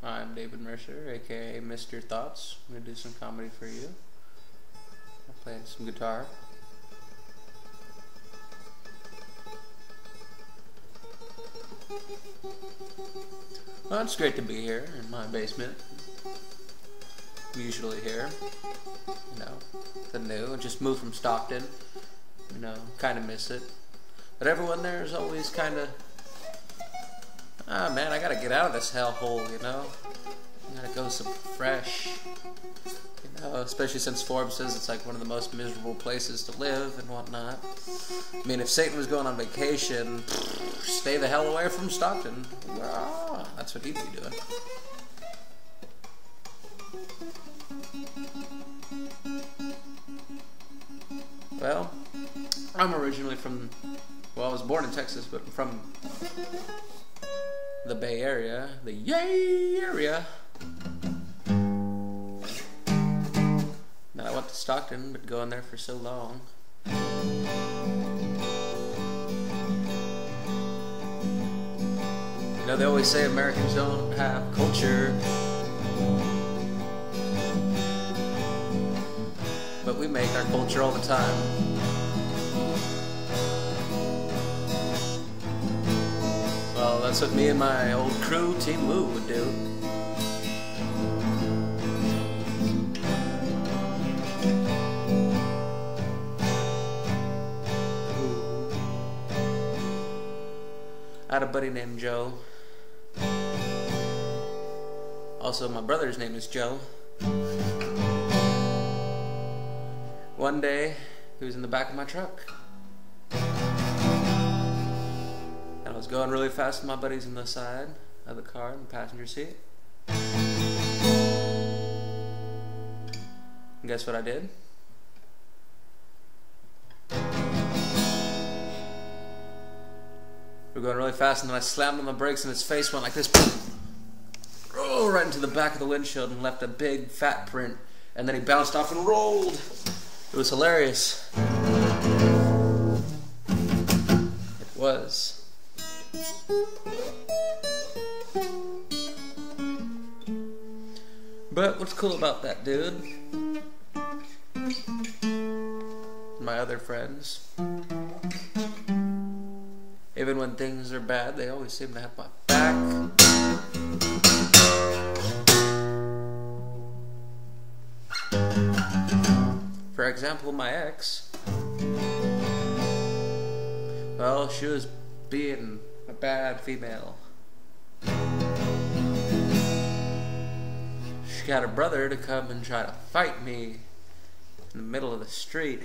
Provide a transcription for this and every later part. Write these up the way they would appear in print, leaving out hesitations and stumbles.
I'm David Mercer, aka Mr. Thoughts. I'm gonna do some comedy for you. I'll play some guitar. Well, it's great to be here in my basement. I'm usually here, you know, the new. I just moved from Stockton, you know, kind of miss it. But everyone there is always kind of, ah man, I gotta get out of this hellhole, you know. I gotta go some fresh, you know, especially since Forbes says it's like one of the most miserable places to live and whatnot. I mean, if Satan was going on vacation, stay the hell away from Stockton. Ah, that's what he'd be doing. Well, I'm originally from, well, I was born in Texas, but I'm from the Bay Area, the Yay area. Then I went to Stockton, but going there for so long. You know, they always say Americans don't have culture, but we make our culture all the time. Well, that's what me and my old crew, Team Woo, would do. I had a buddy named Joe. Also, my brother's name is Joe. One day, he was in the back of my truck. And I was going really fast with my buddies on the side of the car in the passenger seat. And guess what I did? We were going really fast, and then I slammed on the brakes and his face went like this. Oh, right into the back of the windshield and left a big fat print. And then he bounced off and rolled. It was hilarious. It was. But what's cool about that dude, my other friends, even when things are bad, they always seem to have my back. For example, my ex, well, she was being a bad female. She got her brother to come and try to fight me in the middle of the street.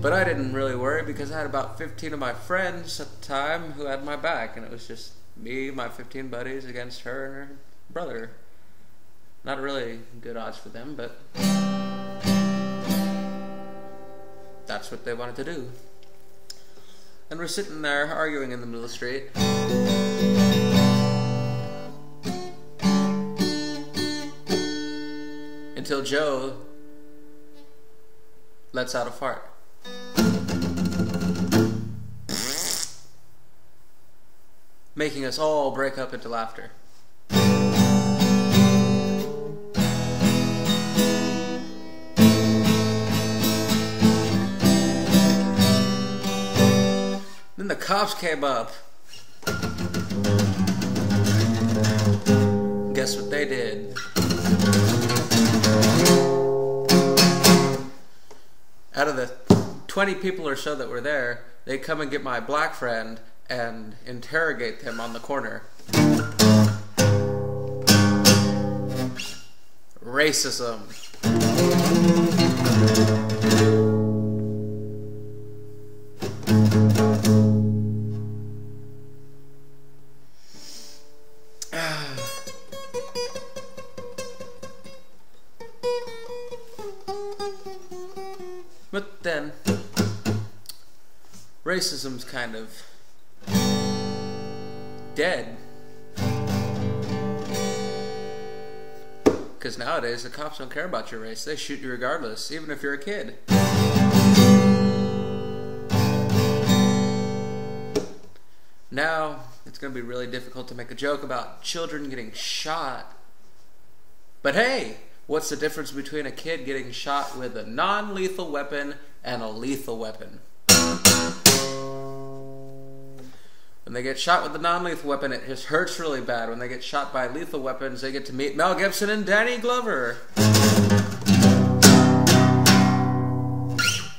But I didn't really worry because I had about 15 of my friends at the time who had my back, and it was just me, my 15 buddies against her and her brother. Not really good odds for them, but that's what they wanted to do. And we're sitting there arguing in the middle of the street. Until Joe lets out a fart. Making us all break up into laughter. Then the cops came up. Guess what they did? Out of the 20 people or so that were there, they come and get my black friend and interrogate them on the corner. Racism. But then, racism's kind of dead. Because nowadays the cops don't care about your race. They shoot you regardless, even if you're a kid. Now, it's going to be really difficult to make a joke about children getting shot. But hey, what's the difference between a kid getting shot with a non-lethal weapon and a lethal weapon? When they get shot with a non-lethal weapon, it just hurts really bad. When they get shot by lethal weapons, they get to meet Mel Gibson and Danny Glover.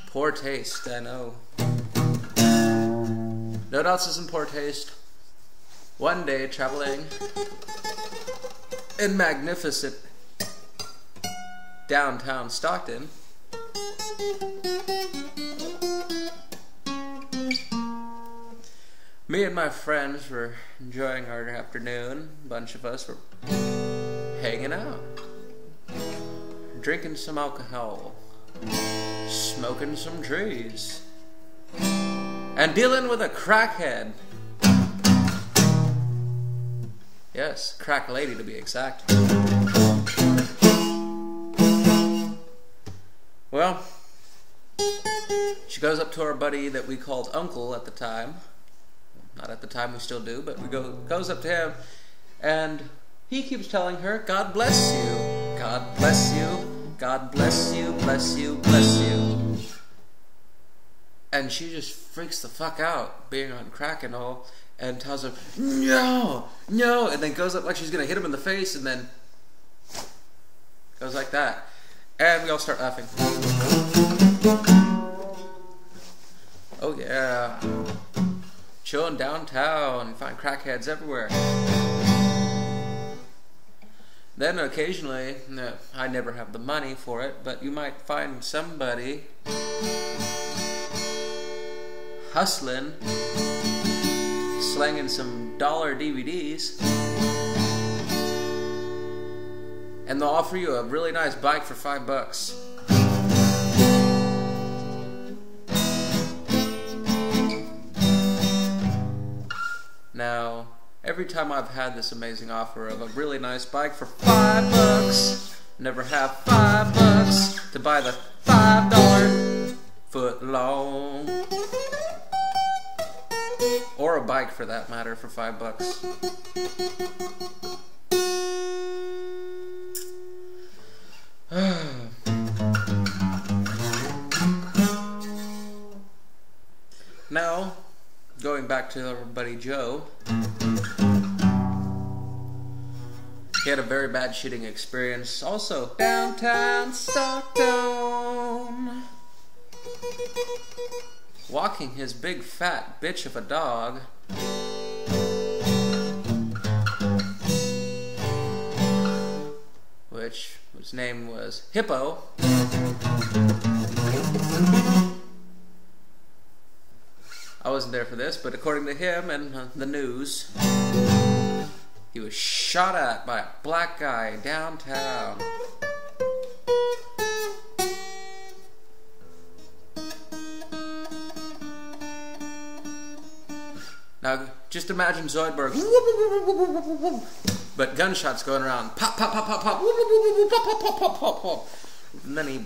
Poor taste, I know. No doubt this is in poor taste. One day, traveling in magnificent downtown Stockton, me and my friends were enjoying our afternoon. A bunch of us were hanging out, drinking some alcohol, smoking some trees, and dealing with a crackhead. Yes, crack lady to be exact. Well, she goes up to our buddy that we called Uncle at the time. Not at the time, we still do, but goes up to him, and he keeps telling her, God bless you, God bless you, God bless you, bless you, bless you. And she just freaks the fuck out, being on crack and all, and tells him, no, no, and then goes up like she's going to hit him in the face, and then goes like that. And we all start laughing. Oh yeah. Chilling downtown, you find crackheads everywhere. Then occasionally, I never have the money for it, but you might find somebody hustling, slanging some dollar DVDs, and they'll offer you a really nice bike for $5. Now, every time I've had this amazing offer of a really nice bike for $5, never have $5 to buy the $5 foot long, or a bike for that matter, for $5. Now, going back to our buddy Joe, he had a very bad shooting experience also downtown Stockton, walking his big fat bitch of a dog, which his name was Hippo. I wasn't there for this, but according to him and the news, he was shot at by a black guy downtown. Now, just imagine Zoidberg, but gunshots going around, pop, pop, pop, pop, pop, pop, pop, pop, pop, pop, pop. And then he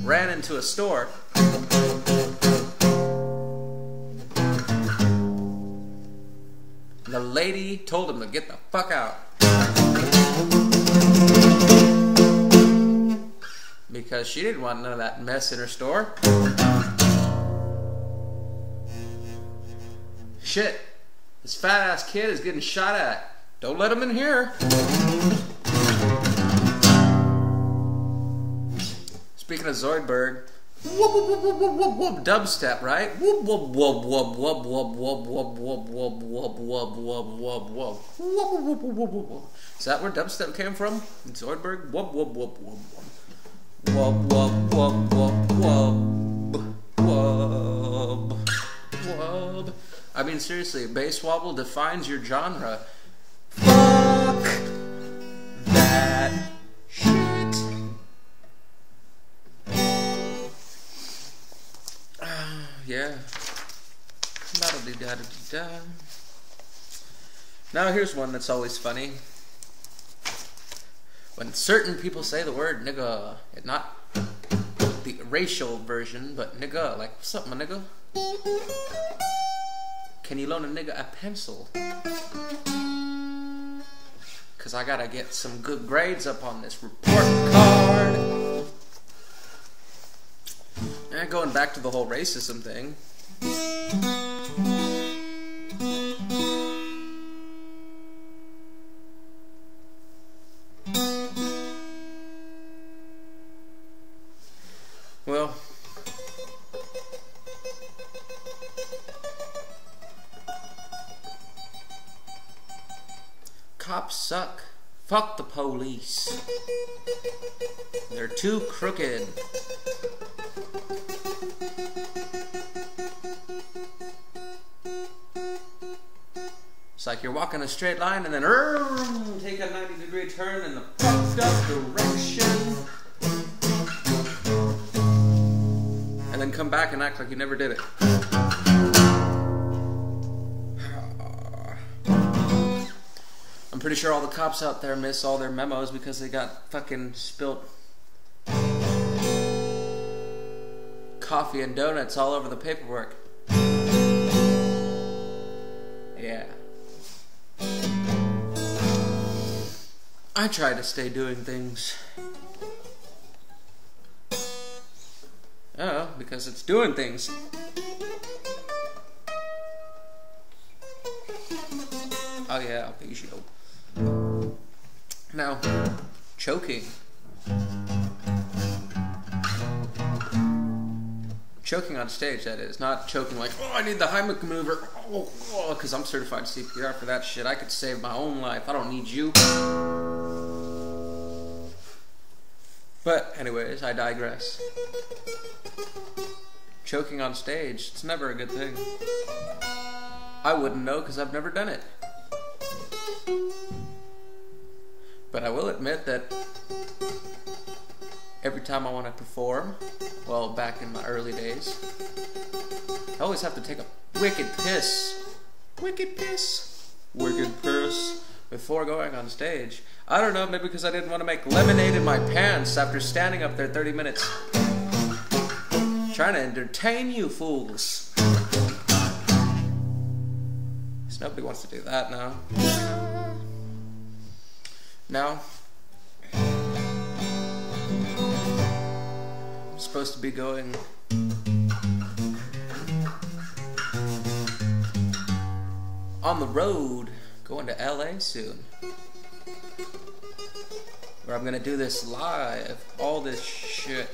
ran into a store. The lady told him to get the fuck out, because she didn't want none of that mess in her store. Shit, this fat ass kid is getting shot at. Don't let him in here. Speaking of Zoidberg, whoop, whoop, whoop, whoop, whoop, whoop, dubstep, right? Whoop, whoop, whoop, whoop, whoop, whoop, whoop, whoop, whoop, whoop, whoop, whoop, whoop, whoop, whoop, whoop, whoop, whoop, whoop. Is that where dubstep came from? Zoidberg? Whoop, whoop, whoop, whoop, whoop. Whoop, whoop, whoop, whoop, whoop, whoop, whoop. I mean, seriously, bass wobble defines your genre. Fuck that shit. Yeah. Da-da-da-da-da-da. Now here's one that's always funny. When certain people say the word nigga, and not the racial version, but nigga, like, what's up, my nigga? can you loan a nigga a pencil? Cause I gotta get some good grades up on this report card. And going back to the whole racism thing. Well, cops suck. Fuck the police. They're too crooked. It's like you're walking a straight line and then take a 90-degree turn in the fucked up direction. And then come back and act like you never did it. I'm pretty sure all the cops out there miss all their memos because they got fucking spilt coffee and donuts all over the paperwork. Yeah. I try to stay doing things. Oh, because it's doing things. Oh yeah, big show. Now, choking. Choking on stage, that is. Not choking like, oh, I need the Heimlich maneuver. Oh, because I'm certified CPR for that shit. I could save my own life. I don't need you. But, anyways, I digress. Choking on stage, it's never a good thing. I wouldn't know because I've never done it. But I will admit that every time I want to perform, well, back in my early days, I always have to take a wicked piss. Wicked piss. Wicked piss. Before going on stage. I don't know, maybe because I didn't want to make lemonade in my pants after standing up there 30 minutes. Trying to entertain you fools. Because nobody wants to do that now. Now, I'm supposed to be going on the road, going to LA soon, where I'm gonna do this live, all this shit,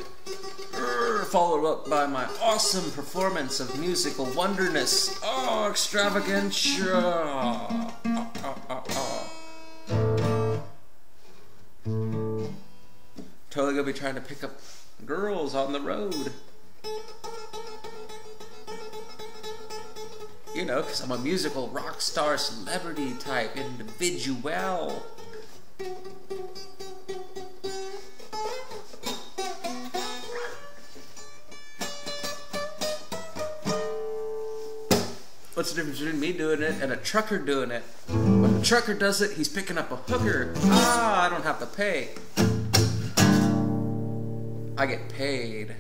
followed up by my awesome performance of musical wonderness. Oh, extravaganza. Totally gonna be trying to pick up girls on the road. You know, because I'm a musical rock star celebrity type individual. What's the difference between me doing it and a trucker doing it? When a trucker does it, he's picking up a hooker. Ah, I don't have to pay. I get paid.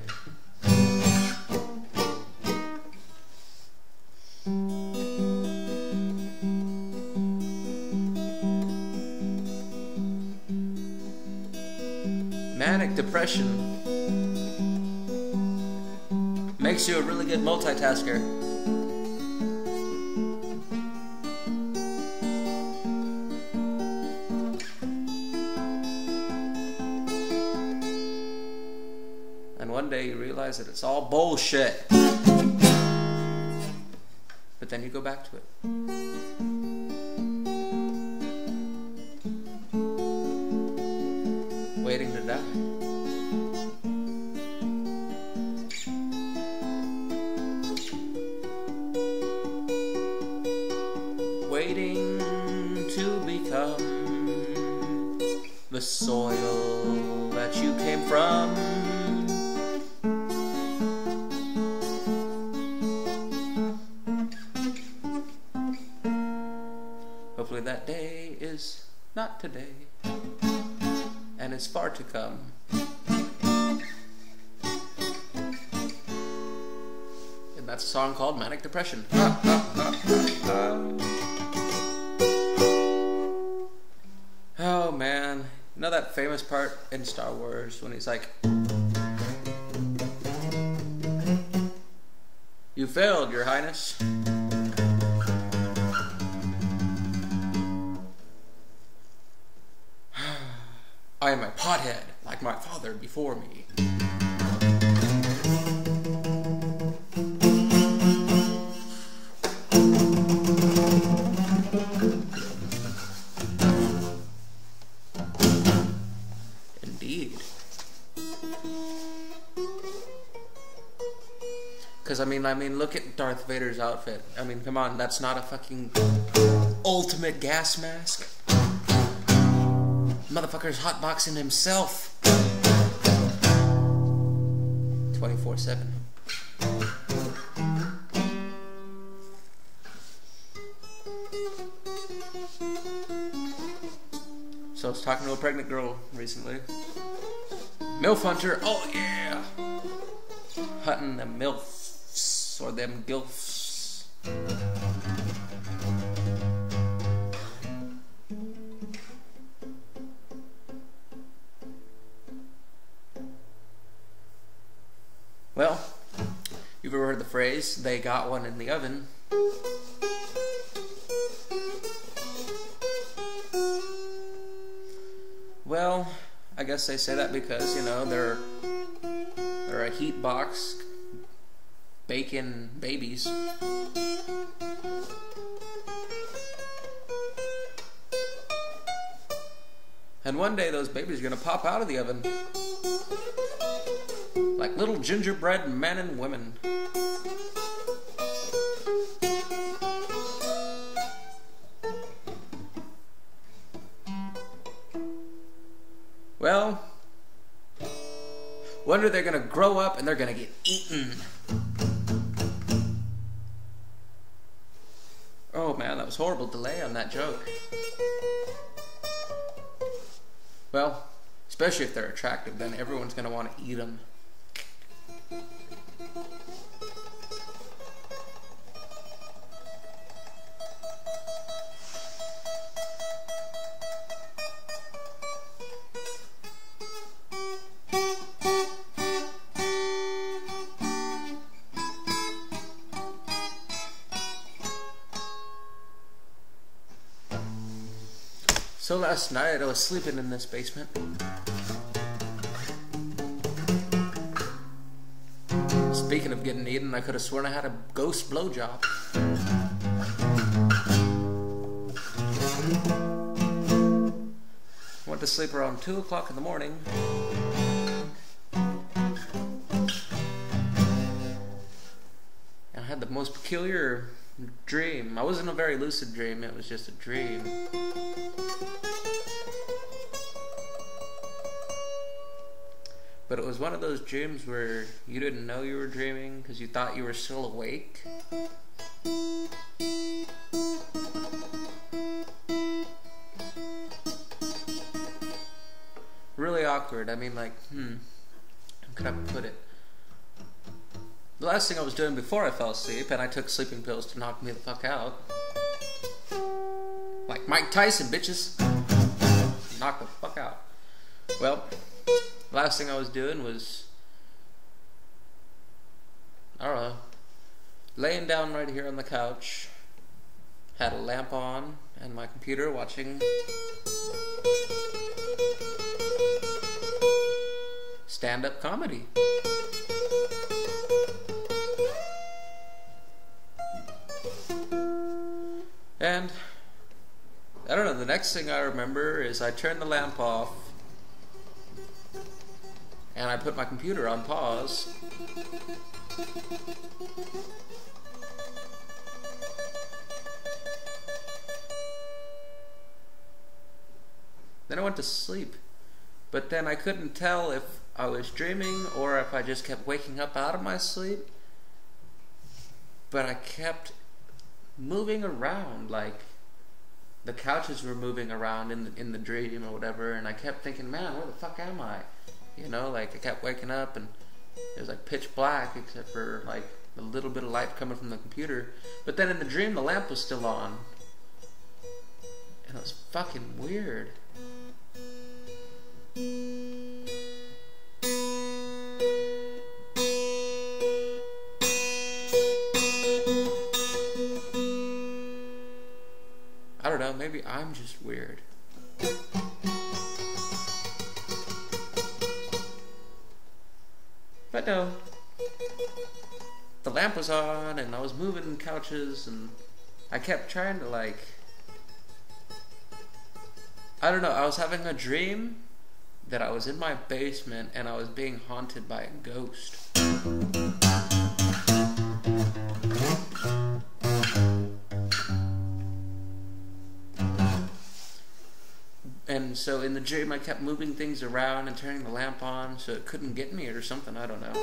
Manic depression makes you a really good multitasker. And one day you realize that it's all bullshit. But then you go back to it. Waiting to die. Waiting to become the soil that you came from. Hopefully that day is not today, and is far to come. In that's a song called Manic Depression. Oh man, you know that famous part in Star Wars when he's like, "You failed, Your Highness." I am a pothead, like my father before me. Indeed. Because, I mean, look at Darth Vader's outfit. I mean, come on, that's not a fucking ultimate gas mask. Motherfucker's hotboxing himself 24/7. So I was talking to a pregnant girl recently. MILF hunter, oh yeah! Hunting them MILFs or them GILFs. Well, you've ever heard the phrase, "They got one in the oven"? Well, I guess they say that because, you know, they're a heat box baking babies. And one day those babies are going to pop out of the oven. Like little gingerbread men and women. Well, one day they're gonna grow up and they're gonna get eaten. Oh man, that was horrible delay on that joke. Well, especially if they're attractive, then everyone's gonna want to eat them. So last night I was sleeping in this basement. Speaking of getting eaten, I could have sworn I had a ghost blowjob. Went to sleep around 2 o'clock in the morning. And I had the most peculiar dream. I wasn't a very lucid dream, it was just a dream. But it was one of those dreams where you didn't know you were dreaming because you thought you were still awake. Really awkward. I mean, like, how could I put it? The last thing I was doing before I fell asleep, and I took sleeping pills to knock me the fuck out. Like Mike Tyson, bitches. Knock the fuck out. Well, last thing I was doing was, I don't know, laying down right here on the couch, had a lamp on, and my computer watching stand-up comedy. And, I don't know, the next thing I remember is I turned the lamp off, and I put my computer on pause. Then I went to sleep. But then I couldn't tell if I was dreaming or if I just kept waking up out of my sleep. But I kept moving around, like the couches were moving around in the dream or whatever, and I kept thinking, man, where the fuck am I? You know, like I kept waking up and it was like pitch black except for like a little bit of light coming from the computer. But then in the dream, the lamp was still on. And it was fucking weird. I don't know, maybe I'm just weird. But no. The lamp was on, and I was moving couches, and I kept trying to, like... I don't know, I was having a dream that I was in my basement, and I was being haunted by a ghost. And so in the dream, I kept moving things around and turning the lamp on so it couldn't get me or something, I don't know.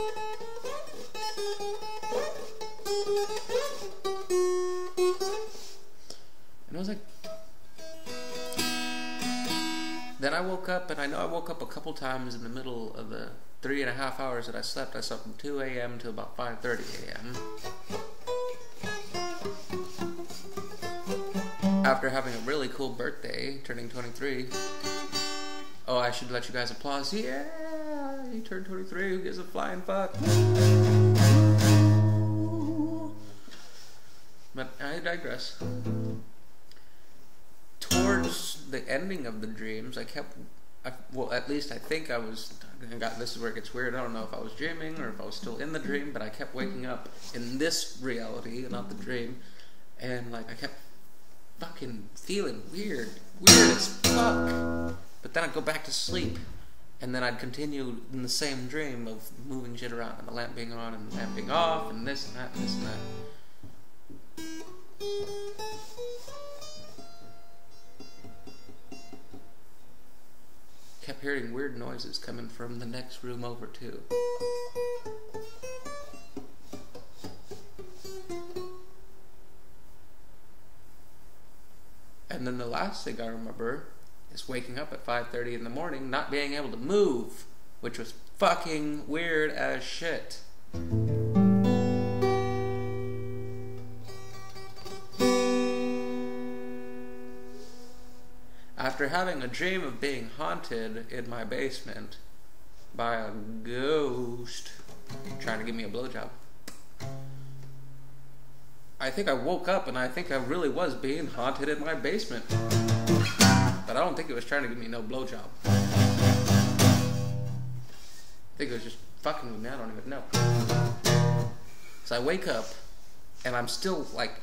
And I was like... Then I woke up, and I know I woke up a couple times in the middle of the 3.5 hours that I slept. I slept from 2 a.m. to about 5:30 a.m. After having a really cool birthday, turning 23. Oh, I should let you guys applause. Yeah, he turned 23. Who gives a flying fuck? But I digress. Towards the ending of the dreams, well, at least I think I was, this is where it gets weird. I don't know if I was dreaming or if I was still in the dream, but I kept waking up in this reality, not the dream, and like I kept fucking feeling weird as fuck. But then I'd go back to sleep, and then I'd continue in the same dream of moving shit around, and the lamp being on and the lamp being off, and this and that and this and that. Kept hearing weird noises coming from the next room over too. And then the last thing I remember is waking up at 5:30 in the morning, not being able to move, which was fucking weird as shit. After having a dream of being haunted in my basement by a ghost trying to give me a blowjob, I think I woke up and I think I really was being haunted in my basement. But I don't think it was trying to give me no blowjob. I think it was just fucking with me, I don't even know. So I wake up and I'm still like,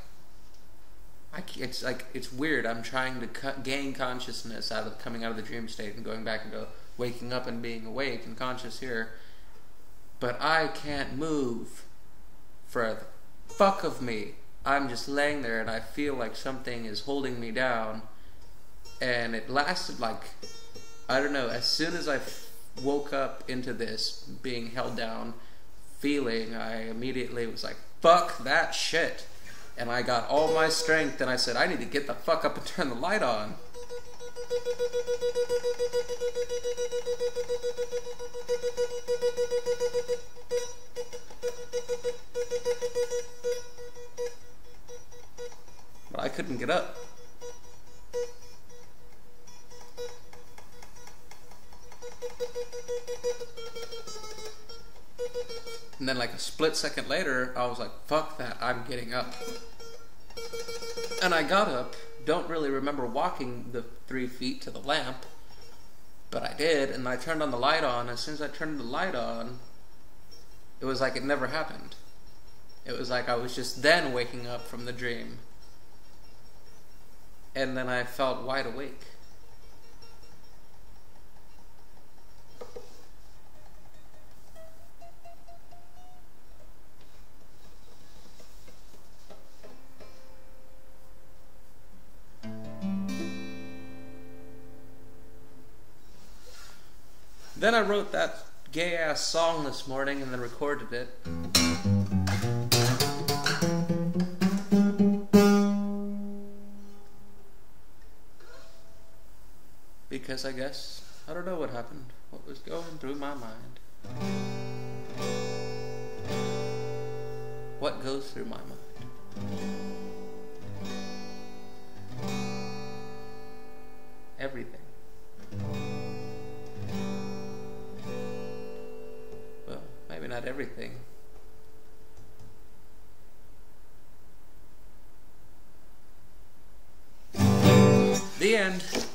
it's weird. I'm trying to gain consciousness coming out of the dream state and going back into waking up and being awake and conscious here. But I can't move for the fuck of me. I'm just laying there and I feel like something is holding me down. And it lasted like, I don't know, as soon as I woke up into this being held down feeling, I immediately was like, fuck that shit. And I got all my strength and I said, I need to get the fuck up and turn the light on. But I couldn't get up. And then like a split second later, I was like, fuck that, I'm getting up. And I got up, don't really remember walking the 3 feet to the lamp, but I did, and I turned on the light on. As soon as I turned the light on, it was like it never happened. It was like I was just then waking up from the dream. And then I felt wide awake. Then I wrote that gay-ass song this morning and then recorded it. Because I guess, I don't know what happened, what was going through my mind. what goes through my mind. Everything. Well, maybe not everything. The end.